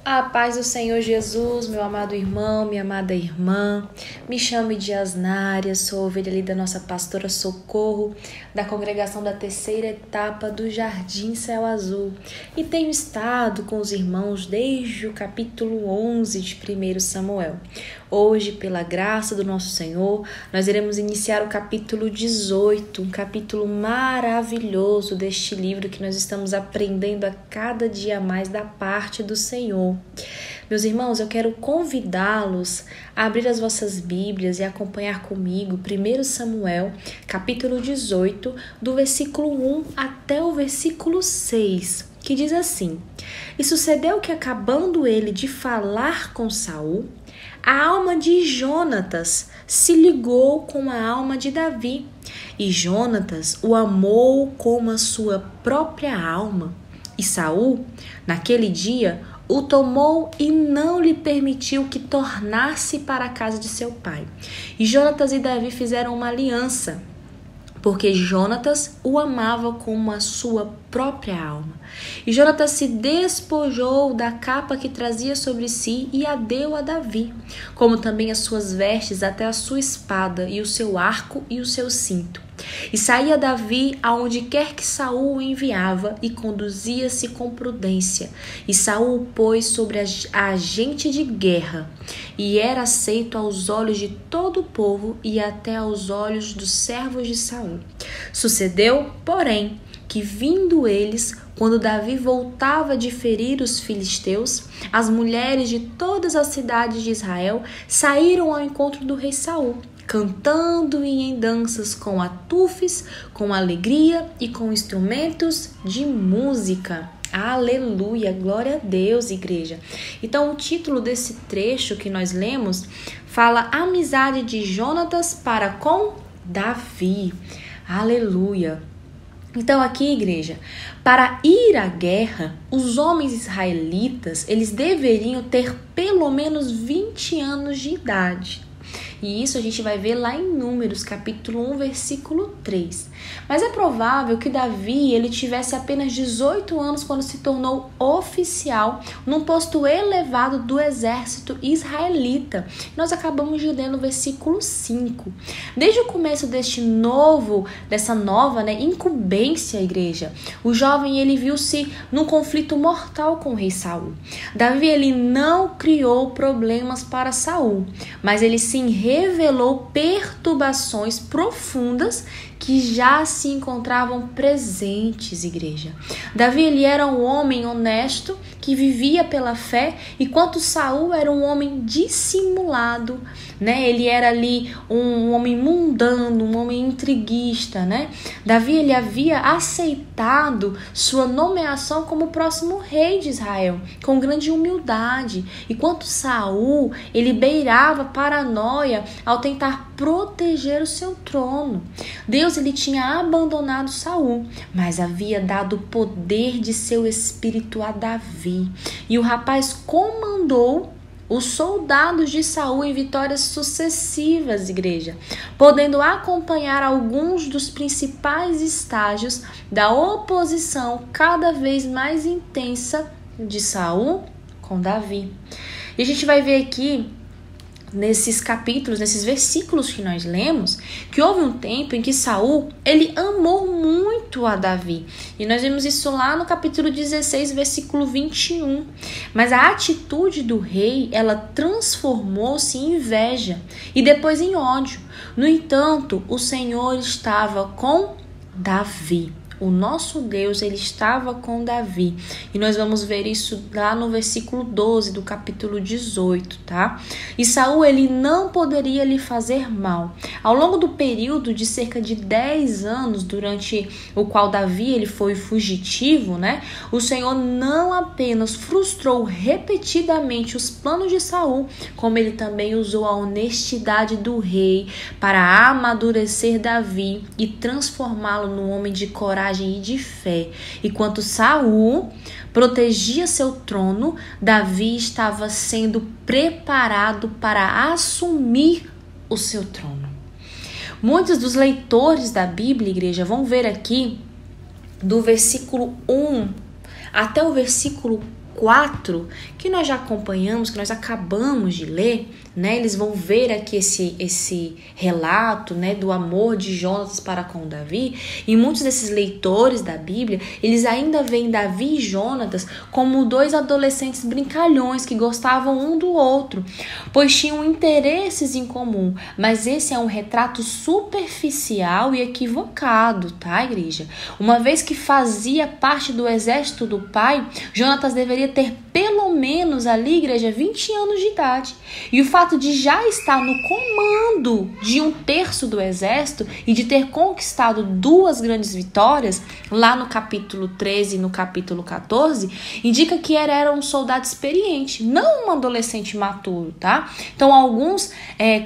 A paz do Senhor Jesus, meu amado irmão, minha amada irmã. Me chame de Asnária, sou ovelha ali da nossa pastora Socorro, da congregação da terceira etapa do Jardim Céu Azul. E tenho estado com os irmãos desde o capítulo 11 de 1 Samuel. Hoje, pela graça do nosso Senhor, nós iremos iniciar o capítulo 18, um capítulo maravilhoso deste livro que nós estamos aprendendo a cada dia mais da parte do Senhor. Meus irmãos, eu quero convidá-los a abrir as vossas Bíblias e acompanhar comigo 1 Samuel, capítulo 18, do versículo 1 até o versículo 6, que diz assim: E sucedeu que, acabando ele de falar com Saul, a alma de Jonatas se ligou com a alma de Davi, e Jonatas o amou como a sua própria alma. E Saul, naquele dia, o tomou e não lhe permitiu que tornasse para a casa de seu pai. E Jonatas e Davi fizeram uma aliança, porque Jonatas o amava como a sua própria alma. E Jonatas se despojou da capa que trazia sobre si e a deu a Davi, como também as suas vestes, até a sua espada, e o seu arco e o seu cinto. E saía Davi aonde quer que Saul o enviava, e conduzia-se com prudência. E Saul o pôs sobre a gente de guerra, e era aceito aos olhos de todo o povo e até aos olhos dos servos de Saul. Sucedeu, porém, que vindo eles, quando Davi voltava de ferir os filisteus, as mulheres de todas as cidades de Israel saíram ao encontro do rei Saul, cantando e em danças com atufes, com alegria e com instrumentos de música. Aleluia, glória a Deus, igreja. Então, o título desse trecho que nós lemos fala amizade de Jonatas para com Davi. Aleluia. Então aqui, igreja, para ir à guerra, os homens israelitas, eles deveriam ter pelo menos 20 anos de idade. E isso a gente vai ver lá em Números, capítulo 1, versículo 3. Mas é provável que Davi ele tivesse apenas 18 anos quando se tornou oficial num posto elevado do exército israelita. Nós acabamos de ler no versículo 5. Desde o começo dessa nova incumbência, igreja, o jovem ele viu-se num conflito mortal com o rei Saul. Davi ele não criou problemas para Saul, mas ele sim revelou perturbações profundas que já se encontravam presentes, igreja. Davi ele era um homem honesto que vivia pela fé, enquanto Saul era um homem dissimulado, né? Ele era ali um homem mundano, um homem intriguista, né? Davi ele havia aceitado sua nomeação como próximo rei de Israel, com grande humildade, enquanto Saul ele beirava paranoia ao tentar proteger o seu trono. Deus ele tinha abandonado Saul, mas havia dado o poder de seu espírito a Davi. E o rapaz comandou os soldados de Saul em vitórias sucessivas, igreja, podendo acompanhar alguns dos principais estágios da oposição cada vez mais intensa de Saul com Davi. E a gente vai ver aqui nesses capítulos, nesses versículos que nós lemos, que houve um tempo em que Saul, ele amou muito a Davi. E nós vemos isso lá no capítulo 16, versículo 21. Mas a atitude do rei, ela transformou-se em inveja e depois em ódio. No entanto, o Senhor estava com Davi. O nosso Deus, ele estava com Davi. E nós vamos ver isso lá no versículo 12 do capítulo 18, tá? E Saul, ele não poderia lhe fazer mal. Ao longo do período de cerca de 10 anos, durante o qual Davi, ele foi fugitivo, né? O Senhor não apenas frustrou repetidamente os planos de Saul, como ele também usou a honestidade do rei para amadurecer Davi e transformá-lo num homem de coragem e de fé. Enquanto Saul protegia seu trono, Davi estava sendo preparado para assumir o seu trono. Muitos dos leitores da Bíblia, igreja, vão ver aqui do versículo 1 até o versículo 4, que nós já acompanhamos, que nós acabamos de ler, né? Eles vão ver aqui esse relato, né, do amor de Jonatas para com Davi. E muitos desses leitores da Bíblia, eles ainda veem Davi e Jonatas como dois adolescentes brincalhões que gostavam um do outro, pois tinham interesses em comum. Mas esse é um retrato superficial e equivocado, tá, igreja? Uma vez que fazia parte do exército do pai, Jonatas deveria ter pelo menos ali, igreja, 20 anos de idade. E o fato de já estar no comando de 1/3 do exército e de ter conquistado 2 grandes vitórias, lá no capítulo 13 e no capítulo 14, indica que era um soldado experiente, não um adolescente maturo, tá? Então, alguns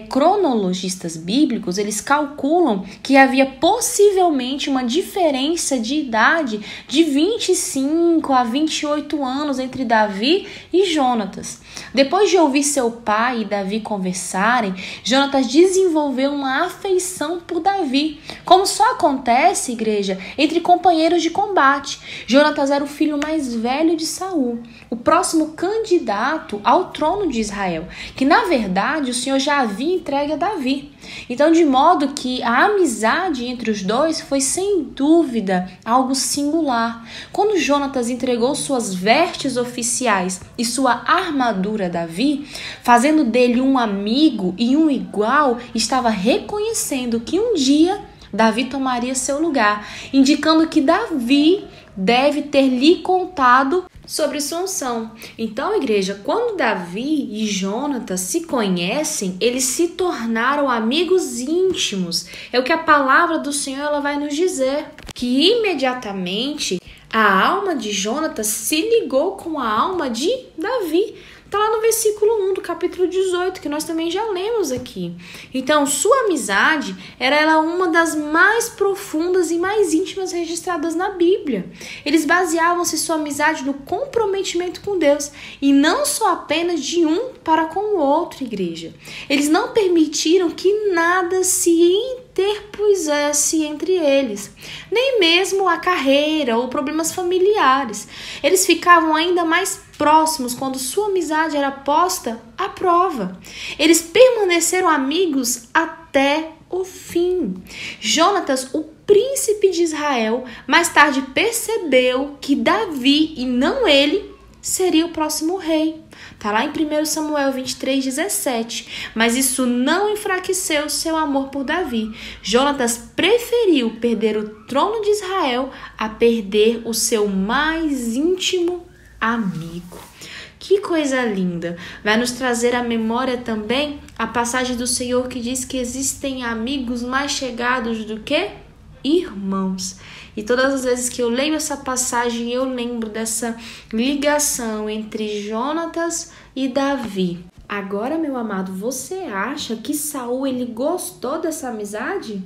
cronologistas bíblicos, eles calculam que havia possivelmente uma diferença de idade de 25 a 28 anos entre Davi e Jonatas. Depois de ouvir seu pai e Davi conversarem, Jonatas desenvolveu uma afeição por Davi, como só acontece, igreja, entre companheiros de combate. Jonatas era o filho mais velho de Saul, o próximo candidato ao trono de Israel, que na verdade o Senhor já havia entregue a Davi. Então, de modo que a amizade entre os dois foi sem dúvida algo singular. Quando Jonatas entregou suas vestes oficiais e sua armadura a Davi, fazendo dele um amigo e um igual, estava reconhecendo que um dia Davi tomaria seu lugar, indicando que Davi deve ter lhe contado sobre sua unção. Então, igreja, quando Davi e Jonatas se conhecem, eles se tornaram amigos íntimos. É o que a palavra do Senhor ela vai nos dizer, que imediatamente a alma de Jonatas se ligou com a alma de Davi. Está lá no versículo 1 do capítulo 18, que nós também já lemos aqui. Então, sua amizade era uma das mais profundas e mais íntimas registradas na Bíblia. Eles baseavam-se sua amizade no comprometimento com Deus, e não só apenas de um para com o outro, igreja. Eles não permitiram que nada se interpusesse entre eles, nem mesmo a carreira ou problemas familiares. Eles ficavam ainda mais próximos quando sua amizade era posta à prova. Eles permaneceram amigos até o fim. Jonatas, o príncipe de Israel, mais tarde percebeu que Davi, e não ele, seria o próximo rei. Está lá em 1 Samuel 23:17. Mas isso não enfraqueceu seu amor por Davi. Jonatas preferiu perder o trono de Israel a perder o seu mais íntimo amigo. Que coisa linda! Vai nos trazer à memória também a passagem do Senhor que diz que existem amigos mais chegados do que irmãos. E todas as vezes que eu leio essa passagem, eu lembro dessa ligação entre Jonatas e Davi. Agora, meu amado, você acha que Saul ele gostou dessa amizade?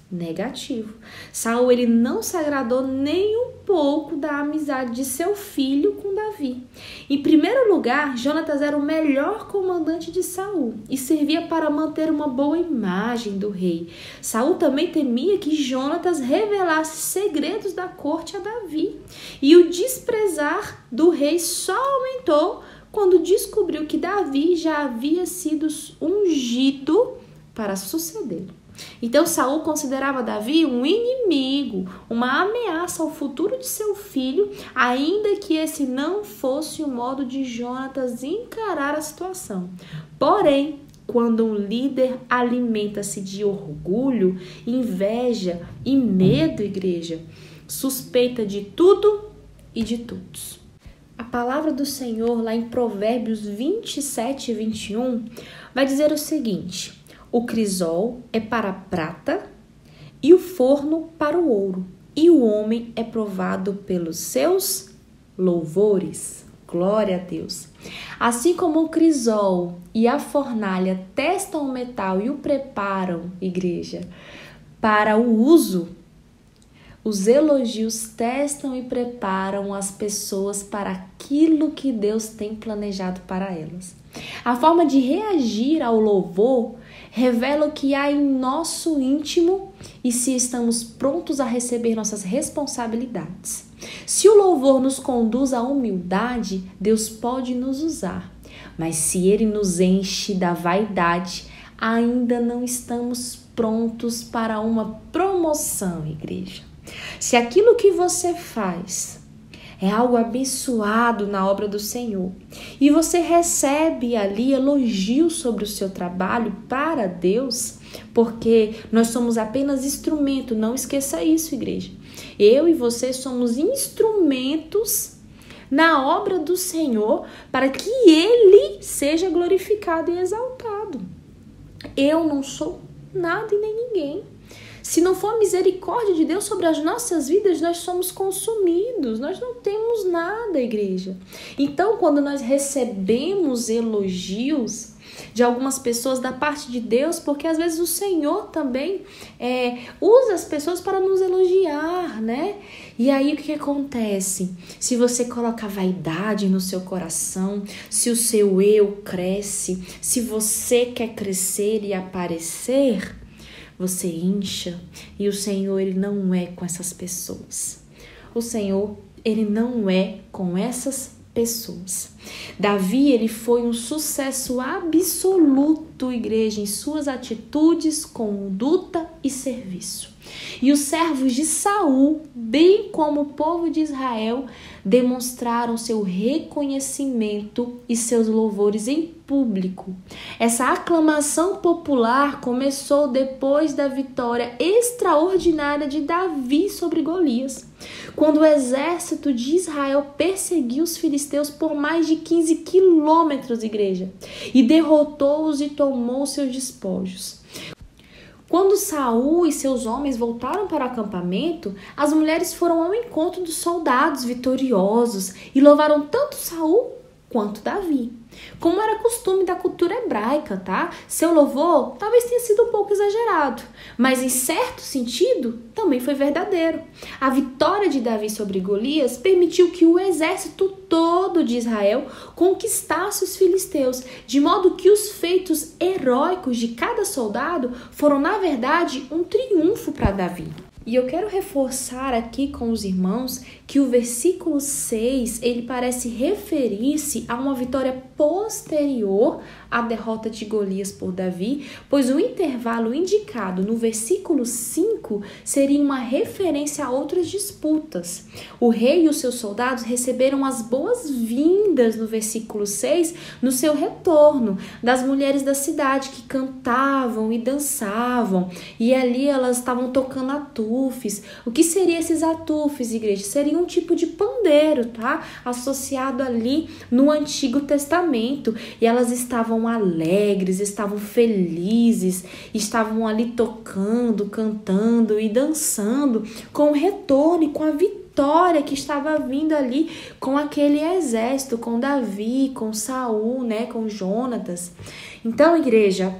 Negativo. Saul ele não se agradou nem um pouco da amizade de seu filho com Davi. Em primeiro lugar, Jonatas era o melhor comandante de Saul e servia para manter uma boa imagem do rei. Saul também temia que Jonatas revelasse segredos da corte a Davi. E o desprezar do rei só aumentou quando descobriu que Davi já havia sido ungido para sucedê-lo. Então Saul considerava Davi um inimigo, uma ameaça ao futuro de seu filho, ainda que esse não fosse o modo de Jonatas encarar a situação. Porém, quando um líder alimenta-se de orgulho, inveja e medo, igreja, suspeita de tudo e de todos. A palavra do Senhor, lá em Provérbios 27:21, vai dizer o seguinte: o crisol é para a prata e o forno para o ouro, e o homem é provado pelos seus louvores. Glória a Deus. Assim como o crisol e a fornalha testam o metal e o preparam, igreja, para o uso, os elogios testam e preparam as pessoas para aquilo que Deus tem planejado para elas. A forma de reagir ao louvor revela o que há em nosso íntimo e se estamos prontos a receber nossas responsabilidades. Se o louvor nos conduz à humildade, Deus pode nos usar. Mas se Ele nos enche da vaidade, ainda não estamos prontos para uma promoção, igreja. Se aquilo que você faz é algo abençoado na obra do Senhor e você recebe ali elogios sobre o seu trabalho para Deus, porque nós somos apenas instrumento, não esqueça isso, igreja. Eu e você somos instrumentos na obra do Senhor para que Ele seja glorificado e exaltado. Eu não sou nada e nem ninguém. Se não for a misericórdia de Deus sobre as nossas vidas, nós somos consumidos, nós não temos nada, igreja. Então, quando nós recebemos elogios de algumas pessoas da parte de Deus, porque às vezes o Senhor também usa as pessoas para nos elogiar, né? E aí o que acontece? Se você coloca vaidade no seu coração, se o seu eu cresce, se você quer crescer e aparecer, você incha, e o Senhor, Ele não é com essas pessoas. O Senhor, Ele não é com essas pessoas. Davi, ele foi um sucesso absoluto, igreja, em suas atitudes, conduta e serviço. E os servos de Saul, bem como o povo de Israel, demonstraram seu reconhecimento e seus louvores em público. Essa aclamação popular começou depois da vitória extraordinária de Davi sobre Golias, quando o exército de Israel perseguiu os filisteus por mais de 15 quilômetros, igreja, e derrotou-os e tomou seus despojos. Quando Saul e seus homens voltaram para o acampamento, as mulheres foram ao encontro dos soldados vitoriosos e louvaram tanto Saul quanto Davi. Como era costume da cultura hebraica, tá? Seu louvor talvez tenha sido um pouco exagerado, mas em certo sentido também foi verdadeiro. A vitória de Davi sobre Golias permitiu que o exército todo de Israel conquistasse os filisteus, de modo que os feitos heróicos de cada soldado foram, na verdade, um triunfo para Davi. E eu quero reforçar aqui com os irmãos que o versículo 6, ele parece referir-se a uma vitória posterior à derrota de Golias por Davi, pois o intervalo indicado no versículo 5 seria uma referência a outras disputas. O rei e os seus soldados receberam as boas-vindas no versículo 6 no seu retorno, das mulheres da cidade que cantavam e dançavam, e ali elas estavam tocando atufes. O que seriam esses atufes, igreja? Seria um tipo de pandeiro, tá? Associado ali no Antigo Testamento. E elas estavam alegres, estavam felizes, estavam ali tocando, cantando e dançando com o retorno e com a vitória que estava vindo ali com aquele exército, com Davi, com Saul, né, com Jonatas. Então, igreja,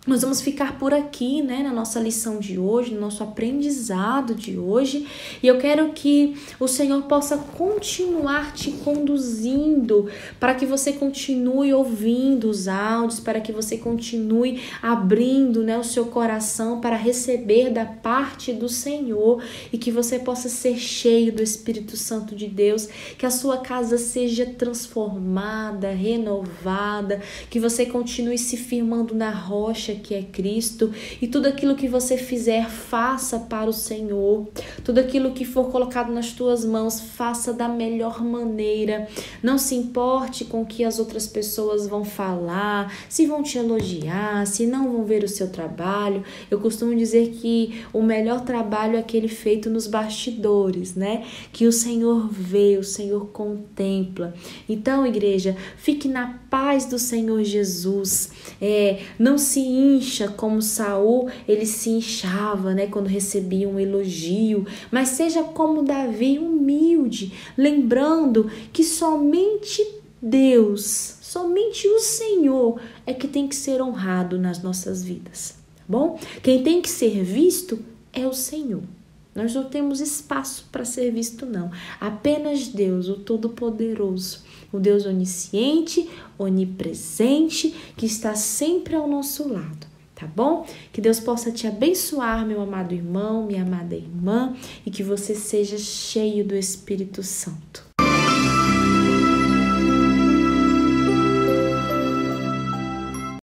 nós vamos ficar por aqui, né, na nossa lição de hoje, no nosso aprendizado de hoje. E eu quero que o Senhor possa continuar te conduzindo, para que você continue ouvindo os áudios, para que você continue abrindo, né, o seu coração para receber da parte do Senhor e que você possa ser cheio do Espírito Santo de Deus, que a sua casa seja transformada, renovada, que você continue se firmando na rocha que é Cristo, e tudo aquilo que você fizer, faça para o Senhor. Tudo aquilo que for colocado nas tuas mãos, faça da melhor maneira. Não se importe com o que as outras pessoas vão falar, se vão te elogiar, se não vão ver o seu trabalho. Eu costumo dizer que o melhor trabalho é aquele feito nos bastidores, né? Que o Senhor vê, o Senhor contempla. Então, igreja, fique na paz do Senhor Jesus. Não se incha como Saul, ele se inchava, né, quando recebia um elogio, mas seja como Davi, humilde, lembrando que somente Deus, somente o Senhor é que tem que ser honrado nas nossas vidas, tá bom? Quem tem que ser visto é o Senhor. Nós não temos espaço para ser visto, não. Apenas Deus, o Todo-Poderoso, o Deus onisciente, onipresente, que está sempre ao nosso lado, tá bom? Que Deus possa te abençoar, meu amado irmão, minha amada irmã, e que você seja cheio do Espírito Santo.